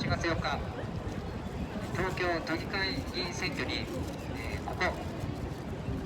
8月4日、東京都議会議員選挙に、ここ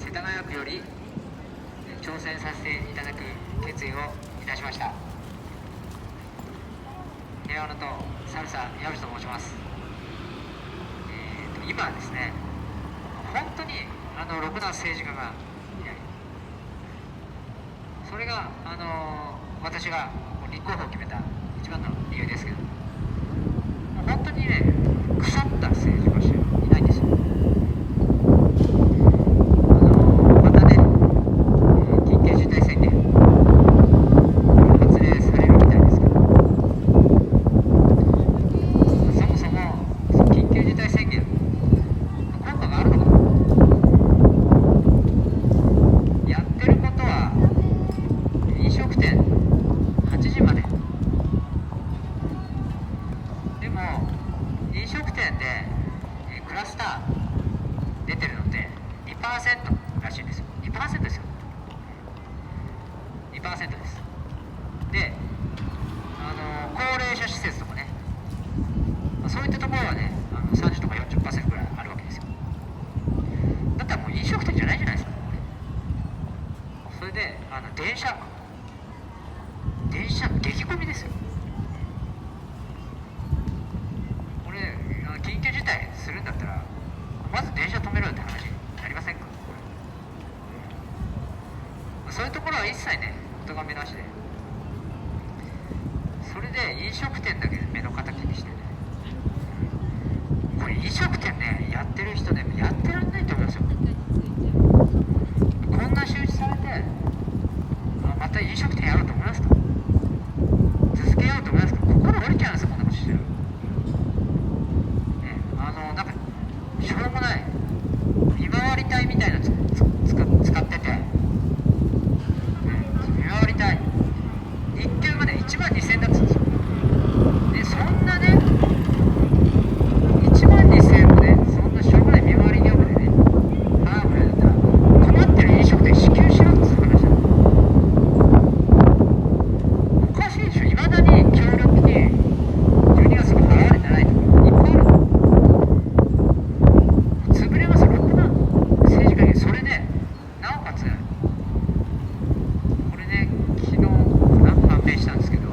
世田谷区より挑戦させていただく決意をいたしました。平和の党サルサ岩渕と申します。今ですね、本当にろくな政治家がいない。それが私が立候補を決めた一番の理由ですけど、もう本当にね、腐った政治家しかいないんですよ。またね、緊急事態宣言発令されるみたいですけど、そもそもその緊急事態宣言の効果があるのかな。やってることは飲食店8時まで。でも飲食店でクラスター出てるのって 2% らしいんですよ。 2% ですよ。 2% です。で、高齢者施設とかね、そういったところはね、30とか 40% ぐらいあるわけですよ。だったらもう飲食店じゃないじゃないですか。それで電車激混みですよ。これ緊急事態するんだったらまず電車止めろよって話になりませんか。そういうところは一切ね、お咎めなしで、それで飲食店だけ目の敵にしてね、これ飲食店ね、やってる人ね、やってらんないと思いますよ。こんな周知されてまた飲食店やろうと思いますか。続けようと思いますか。心折れちゃうんですよ、こんなことしてる。なんかしょうもない見回り隊みたいなの使ってて、見回り隊日給がね12000円だったんですよ。でそんなね12000円もね、そんなしょうもない見回り業務でね払うぐらいだったら困ってる飲食店支給しろっていう話だ。おかしいでしょ。いまだに協力金12月が払われてないとかいっぱいある。潰れますよ、ろくな政治家に。それでなおかつこれね、昨日判明したんですけど、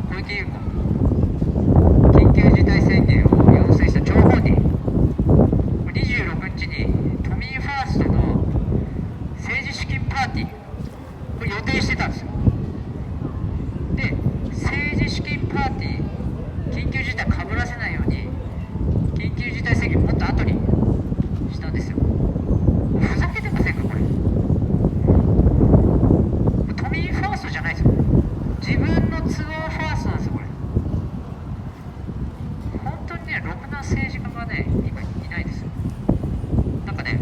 小池百合子緊急事態宣言を要請した張本人、26日に都民ファーストの政治資金パーティーを予定してたんですよ。で、政治資金パーティー緊急事態かぶらせないように緊急事態宣言もっと後にしたんですよ。ふざけてませんかこれ。都民ファーストじゃないですよ。自分の都合ファーストなんですよこれ。本当にね、ろくな政治家がね今いないですよ。なんかね、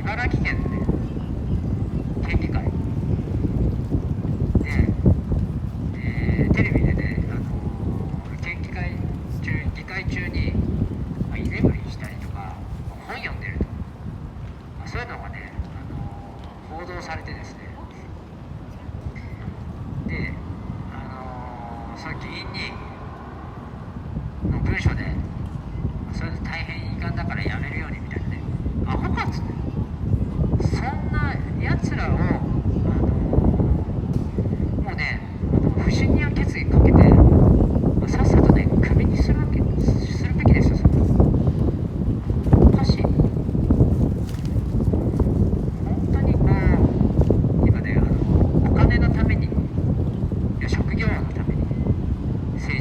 茨城県のね県議会で、テレビでね、県議会議会中に居眠りしたりとか本読んでるとか、そういうのがね報道されてですね、でその議員にの文書でそれで大変遺憾だからやめるようにみたいなね、アホかっつって。そんなやつらをもうね、不信任決議かけてさっさとねクビにするべきですよ。それおかしい。本当にこう今ね、お金のために、いや職業のために政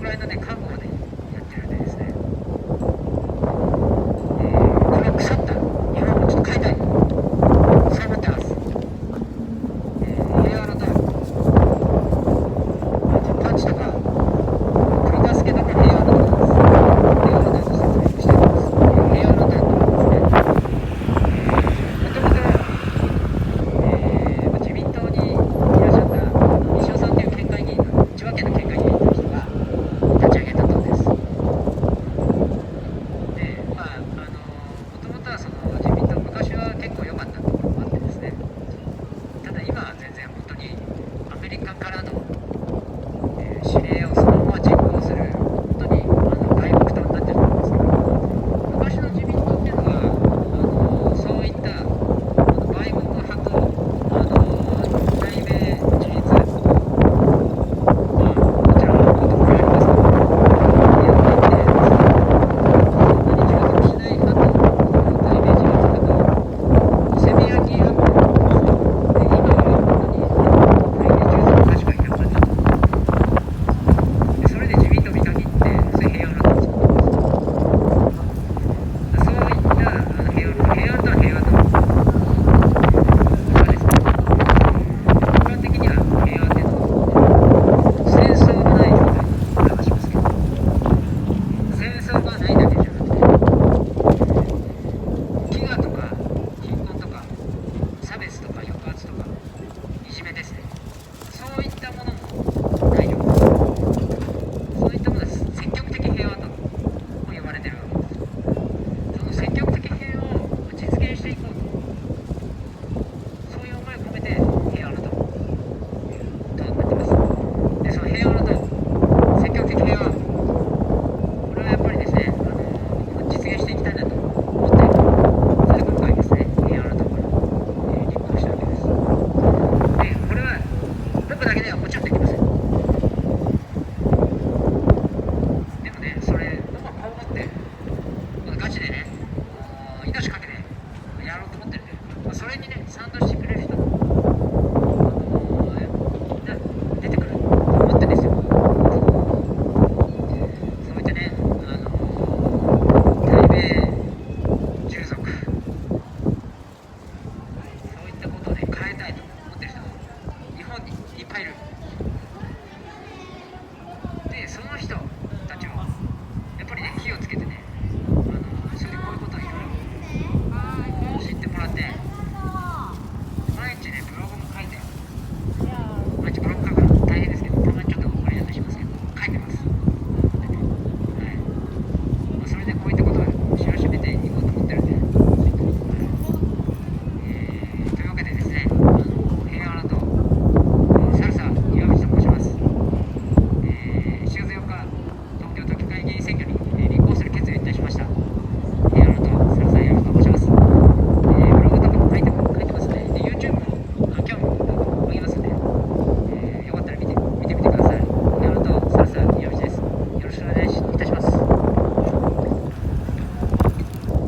ぐらいのね、覚悟